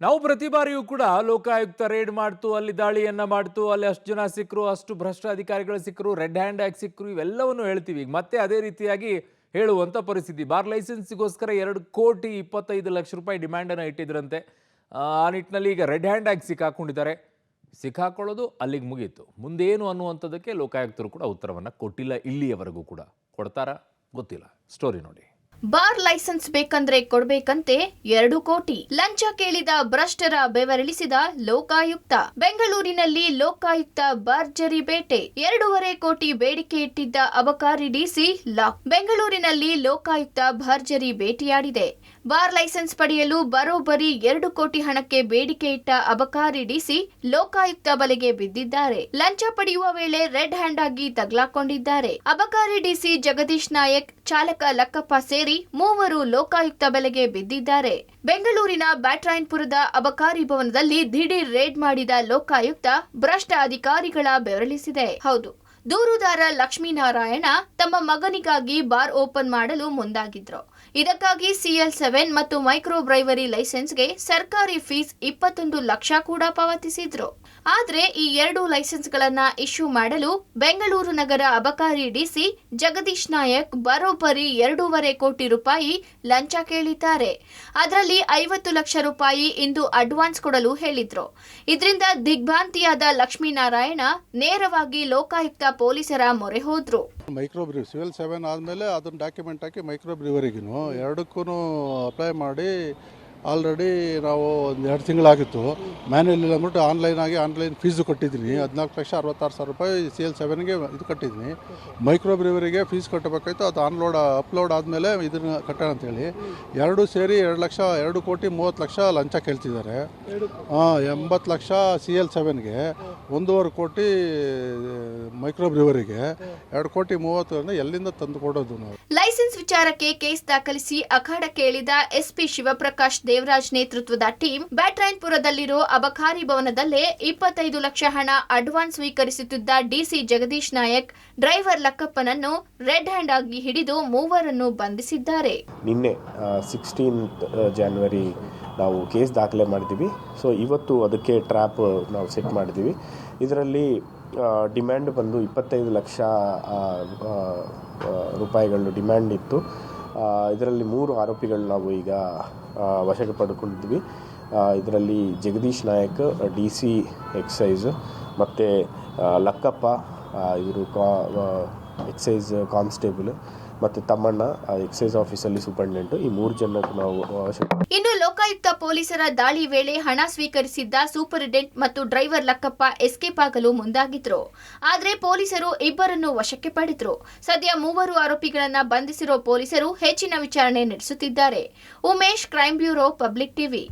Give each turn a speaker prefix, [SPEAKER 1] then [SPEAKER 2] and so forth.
[SPEAKER 1] ನಾವು ಪ್ರತಿ ಬಾರಿಯೂ ಕೂಡ ಲೋಕಾಯುಕ್ತ ರೇಡ್ ಮಾಡ್ತು, ಅಲ್ಲಿ ದಾಳಿಯನ್ನ ಮಾಡ್ತು, ಅಲ್ಲಿ ಅಷ್ಟು ಜನ ಸಿಕ್ಕರು, ಅಷ್ಟು ಭ್ರಷ್ಟ ಅಧಿಕಾರಿಗಳು ಸಿಕ್ಕರು, ರೆಡ್ ಹ್ಯಾಂಡ್ ಆಗಿ ಸಿಕ್ಕರು, ಇವೆಲ್ಲವನ್ನು ಹೇಳ್ತೀವಿ. ಈಗ ಮತ್ತೆ ಅದೇ ರೀತಿಯಾಗಿ ಹೇಳುವಂತ ಪರಿಸ್ಥಿತಿ. ಬಾರ್ ಲೈಸೆನ್ಸ್ಗೋಸ್ಕರ 2,25,00,000 ರೂಪಾಯಿ ಡಿಮ್ಯಾಂಡ್ ಅನ್ನು ಇಟ್ಟಿದ್ರಂತೆ. ಆ ನಿಟ್ಟಿನಲ್ಲಿ ಈಗ ರೆಡ್ ಹ್ಯಾಂಡ್ ಆಗಿ ಸಿಕ್ಕಾಕೊಂಡಿದ್ದಾರೆ. ಸಿಕ್ಕಾಕೊಳ್ಳೋದು ಅಲ್ಲಿಗೆ ಮುಗೀತು. ಮುಂದೇನು ಅನ್ನುವಂಥದ್ದಕ್ಕೆ ಲೋಕಾಯುಕ್ತರು ಕೂಡ ಉತ್ತರವನ್ನ ಕೊಟ್ಟಿಲ್ಲ, ಇಲ್ಲಿಯವರೆಗೂ ಕೂಡ. ಕೊಡ್ತಾರಾ ಗೊತ್ತಿಲ್ಲ. ಸ್ಟೋರಿ ನೋಡಿ.
[SPEAKER 2] ಬಾರ್ ಲೈಸೆನ್ಸ್ ಬೇಕಂದ್ರೆ ಕೊಡ್ಬೇಕಂತೆ 2 ಕೋಟಿ ಲಂಚ ಕೇಳಿದ ಭ್ರಷ್ಟರ ಬೆವರಿಳಿಸಿದ ಲೋಕಾಯುಕ್ತ. ಬೆಂಗಳೂರಿನಲ್ಲಿ ಲೋಕಾಯುಕ್ತ ಭರ್ಜರಿ ಬೇಟೆ. 2.5 ಕೋಟಿ ಬೇಡಿಕೆ ಇಟ್ಟಿದ್ದ ಅಬಕಾರಿ ಡಿಸಿ ಲಾಕ್. ಬೆಂಗಳೂರಿನಲ್ಲಿ ಲೋಕಾಯುಕ್ತ ಭರ್ಜರಿ ಭೇಟಿಯಾಡಿದೆ. ಬಾರ್ ಲೈಸೆನ್ಸ್ ಪಡೆಯಲು ಬರೋಬ್ಬರಿ 2 ಕೋಟಿ ಹಣಕ್ಕೆ ಬೇಡಿಕೆ ಇಟ್ಟ ಅಬಕಾರಿ ಡಿಸಿ ಲೋಕಾಯುಕ್ತ ಬಲೆಗೆ ಬಿದ್ದಿದ್ದಾರೆ. ಲಂಚ ಪಡೆಯುವ ವೇಳೆ ರೆಡ್ ಹ್ಯಾಂಡ್ ಆಗಿ ತಗಲಾಕೊಂಡಿದ್ದಾರೆ. ಅಬಕಾರಿ ಡಿಸಿ ಜಗದೀಶ್ ನಾಯಕ್, ಚಾಲಕ ಲಕ್ಕಪ್ಪ ಸೇರಿ 3 ಲೋಕಾಯುಕ್ತ ಬಲೆಗೆ ಬಿದ್ದಿದ್ದಾರೆ. ಬೆಂಗಳೂರಿನ ಬ್ಯಾಟರಾಯನಪುರದ ಅಬಕಾರಿ ಭವನದಲ್ಲಿ ದಿಢೀರ್ ರೇಡ್ ಮಾಡಿದ ಲೋಕಾಯುಕ್ತ ಭ್ರಷ್ಟ ಅಧಿಕಾರಿಗಳ ಬೆವರಿಳಿಸಿದೆ. ಹೌದು, ದೂರುದಾರ ಲಕ್ಷ್ಮೀನಾರಾಯಣ ತಮ್ಮ ಮಗನಿಗಾಗಿ ಬಾರ್ ಓಪನ್ ಮಾಡಲು ಮುಂದಾಗಿದ್ರು. ಇದಕ್ಕಾಗಿ CL7 ಮತ್ತು ಮೈಕ್ರೋ ಬ್ರೈವರಿ ಲೈಸೆನ್ಸ್ಗೆ ಸರ್ಕಾರಿ ಫೀಸ್ 21 ಲಕ್ಷ ಕೂಡ ಪಾವತಿಸಿದ್ರು. ಆದ್ರೆ ಈ 2 ಲೈಸೆನ್ಸ್ಗಳನ್ನ ಇಶ್ಯೂ ಮಾಡಲು ಬೆಂಗಳೂರು ನಗರ ಅಬಕಾರಿ ಡಿಸಿ ಜಗದೀಶ್ ನಾಯಕ್ ಬರೋಬ್ಬರಿ 2.5 ಕೋಟಿ ರೂಪಾಯಿ ಲಂಚ ಕೇಳಿದ್ದಾರೆ. ಅದರಲ್ಲಿ 50 ಲಕ್ಷ ರೂಪಾಯಿ ಇಂದು ಅಡ್ವಾನ್ಸ್ ಕೊಡಲು ಹೇಳಿದ್ರು. ಇದರಿಂದ ದಿಗ್ಭ್ರಾಂತಿಯಾದ ಲಕ್ಷ್ಮೀನಾರಾಯಣ ನೇರವಾಗಿ ಲೋಕಾಯುಕ್ತ ಪೊಲೀಸರ ಮೊರೆ ಹೋದ್ರು.
[SPEAKER 3] ಮೈಕ್ರೋ ಬ್ರೀವ್ CL7 ಆದಮೇಲೆ ಅದನ್ನು ಡಾಕ್ಯುಮೆಂಟ್ ಹಾಕಿ ಮೈಕ್ರೋ ಬ್ರೀವರಿಗೂ ಎರಡಕ್ಕೂ ಅಪ್ಲೈ ಮಾಡಿ ಆಲ್ರೆಡಿ ನಾವು 1-2 ತಿಂಗಳಾಗಿತ್ತು. ಮ್ಯಾನ್ಯಲ್ ಇಲ್ಲ ಅಂದ್ಬಿಟ್ಟು ಆನ್ಲೈನ್ ಫೀಸು ಕೊಟ್ಟಿದ್ದೀನಿ. 14,66,000 ರೂಪಾಯಿ CL7ಗೆ ಇದು ಕಟ್ಟಿದ್ದೀನಿ. Micro ಬ್ರೀವರಿಗೆ fees ಕಟ್ಟಬೇಕಾಯ್ತು. ಅದು ಅಪ್ಲೋಡ್ ಆದಮೇಲೆ ಇದನ್ನು ಕಟ್ಟೋಣ ಅಂತೇಳಿ 2 ಸೇರಿ 2 ಕೋಟಿ 30 ಲಕ್ಷ ಲಂಚ ಕೇಳ್ತಿದ್ದಾರೆ. 80 ಲಕ್ಷ CL7ಗೆ, 1.5 ಕೋಟಿ ಮೈಕ್ರೋ ಬ್ರೀವರಿಗೆ, 2 ಕೋಟಿ 30 ಎಲ್ಲಿಂದ ತಂದು ಕೊಡೋದು ನಾವು?
[SPEAKER 2] ಲೈಸೆನ್ಸ್ ವಿಚಾರಕ್ಕೆ ಕೇಸ್ ದಾಖಲಿಸಿ ಅಖಾಡಕ್ಕೆ ಇಳಿದ SP ಶಿವಪ್ರಕಾಶ್ ದೇವರಾಜ್ ನೇತೃತ್ವದ ಟೀಮ್ ಬ್ಯಾಟರಾಯನಪುರದಲ್ಲಿರೋ ಅಬಕಾರಿ ಭವನದಲ್ಲೇ 25 ಲಕ್ಷ ಹಣ ಅಡ್ವಾನ್ಸ್ ಸ್ವೀಕರಿಸುತ್ತಿದ್ದ ಡಿಸಿ ಜಗದೀಶ್ ನಾಯಕ್, ಡ್ರೈವರ್ ಲಕ್ಕಪ್ಪನನ್ನು ರೆಡ್ ಹ್ಯಾಂಡ್ ಆಗಿ ಹಿಡಿದು 3 ಬಂಧಿಸಿದ್ದಾರೆ.
[SPEAKER 4] ನಿನ್ನೆ 16th ಜಾನ್ವರಿ ನಾವು ಕೇಸ್ ದಾಖಲೆ ಮಾಡಿದ್ದೀವಿ. ಸೊ ಇವತ್ತು ಅದಕ್ಕೆ ಟ್ರ್ಯಾಪ್ ನಾವು ಸೆಟ್ ಮಾಡಿದ್ದೀವಿ. ಇದರಲ್ಲಿ ಡಿಮ್ಯಾಂಡ್ ಬಂದು 25 ಲಕ್ಷ ರೂಪಾಯಿಗಳು ಡಿಮ್ಯಾಂಡ್ ಇತ್ತು. ಇದರಲ್ಲಿ 3 ಆರೋಪಿಗಳು ನಾವು ಈಗ ವಶಕ್ಕೆ ಪಡ್ಕೊಂಡಿದ್ವಿ. ಇದರಲ್ಲಿ ಜಗದೀಶ್ ನಾಯಕ್ DC ಎಕ್ಸೈಸ್ ಮತ್ತು ಲಕ್ಕಪ್ಪ ಇವರು ಎಕ್ಸೈಸ್ ಕಾನ್ಸ್ಟೇಬಲ್ ಮತ್ತು ತಮ್ಮಣ್ಣ ಎಕ್ಸೈಸ್ ಆಫೀಸಲ್ಲಿ ಸೂಪರ್ಡೆಂಟ್. ಈ 3 ಜನಕ್ಕೆ ನಾವು
[SPEAKER 2] ಇನ್ನು ಲೋಕಾಯುಕ್ತ ಪೊಲೀಸರ ದಾಳಿ ವೇಳೆ ಹಣ ಸ್ವೀಕರಿಸಿದ್ದ ಸೂಪರಿಂಟೆಂಡೆಂಟ್ ಮತ್ತು ಡ್ರೈವರ್ ಲಕ್ಕಪ್ಪ ಎಸ್ಕೇಪ್ ಆಗಲು ಮುಂದಾಗಿದ್ರು. ಆದರೆ ಪೊಲೀಸರು 2 ವಶಕ್ಕೆ ಪಡೆದ್ರು. ಸದ್ಯ 3 ಆರೋಪಿಗಳನ್ನ ಬಂಧಿಸಿರೋ ಪೊಲೀಸರು ಹೆಚ್ಚಿನ ವಿಚಾರಣೆ ನಡೆಸುತ್ತಿದ್ದಾರೆ. Umesh, crime bureau, public TV.